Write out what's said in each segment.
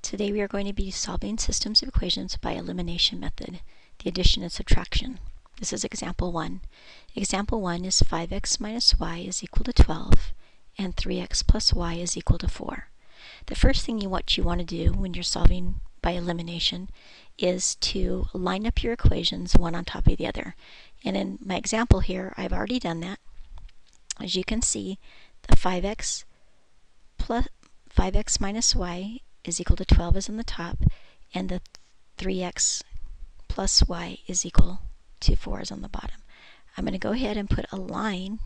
Today we are going to be solving systems of equations by elimination method, the addition and subtraction. This is example 1. Example 1 is 5x minus y is equal to 12 and 3x plus y is equal to 4. The first thing you want to do when you're solving by elimination is to line up your equations one on top of the other. And in my example here, I've already done that. As you can see, the 5x minus y is equal to 12 is on the top, and the 3x plus y is equal to 4 is on the bottom. I'm going to go ahead and put a line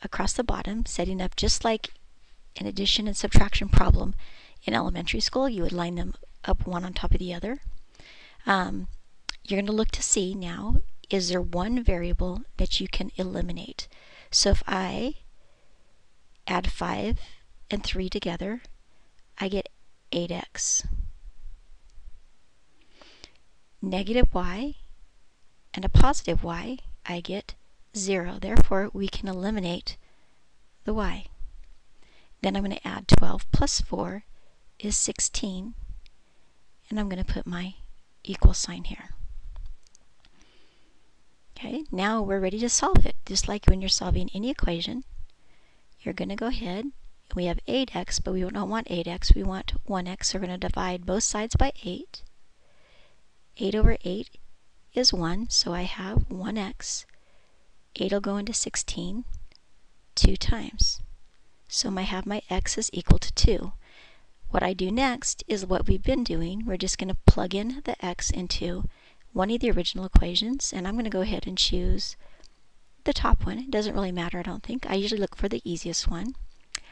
across the bottom, setting up just like an addition and subtraction problem in elementary school. You would line them up one on top of the other. You're going to look to see now, is there one variable that you can eliminate? So if I add 5 and 3 together, I get 8x. Negative y and a positive y, I get 0. Therefore, we can eliminate the y. Then I'm going to add 12 plus 4 is 16, and I'm going to put my equal sign here. Okay, now we're ready to solve it. Just like when you're solving any equation, you're going to go ahead. We have 8x, but we don't want 8x, we want 1x, so we're going to divide both sides by 8. 8 over 8 is 1, so I have 1x. 8 will go into 16 2 times. So I have my x is equal to 2. What I do next is what we've been doing. We're just going to plug in the x into one of the original equations, and I'm going to go ahead and choose the top one. It doesn't really matter, I don't think. I usually look for the easiest one.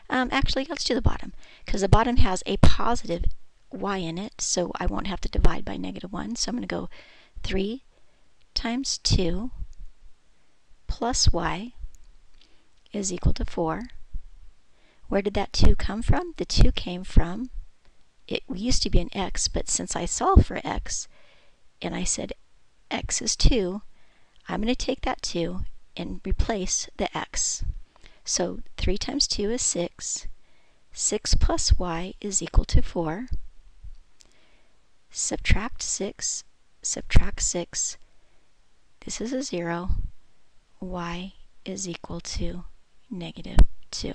Actually, let's do the bottom, because the bottom has a positive y in it, so I won't have to divide by negative 1. So I'm going to go 3 times 2 plus y is equal to 4. Where did that 2 come from? The 2 came from, it used to be an x, but since I solved for x, and I said x is 2, I'm going to take that 2 and replace the x. So 3 times 2 is 6. 6 plus y is equal to 4. Subtract 6. Subtract 6. This is a 0. Y is equal to negative 2.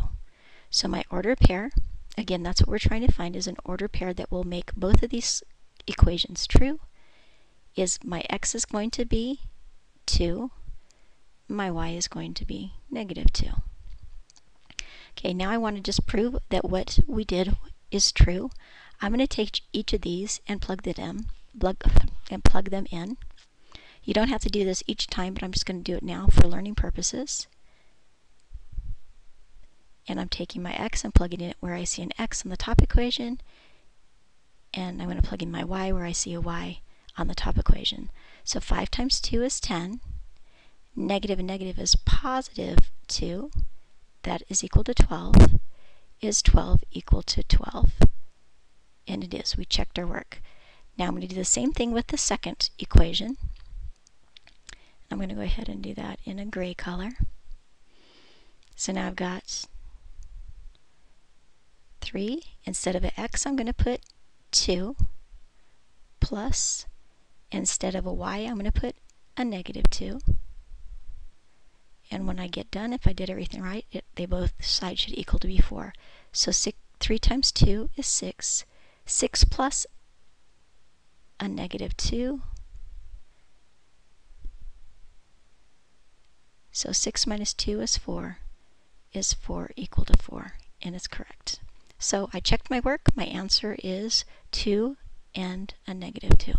So my ordered pair, again, that's what we're trying to find, is an ordered pair that will make both of these equations true, is my x is going to be 2, my y is going to be negative 2. Okay, now I want to just prove that what we did is true. I'm going to take each of these and plug them in. You don't have to do this each time, but I'm just going to do it now for learning purposes. And I'm taking my x and plugging it where I see an x on the top equation, and I'm going to plug in my y where I see a y on the top equation. So 5 times 2 is 10. Negative and negative is positive 2. That is equal to 12. Is 12 equal to 12? And it is. We checked our work. Now I'm going to do the same thing with the second equation. I'm going to go ahead and do that in a gray color. So now I've got 3. Instead of an x, I'm going to put 2 plus, instead of a y, I'm going to put a negative 2. And when I get done, if I did everything right, they both sides should equal to be 4. So 3 times 2 is 6. 6 plus a negative 2. So 6 minus 2 is 4. Is 4 equal to 4? And it's correct. So I checked my work. My answer is 2 and a negative 2.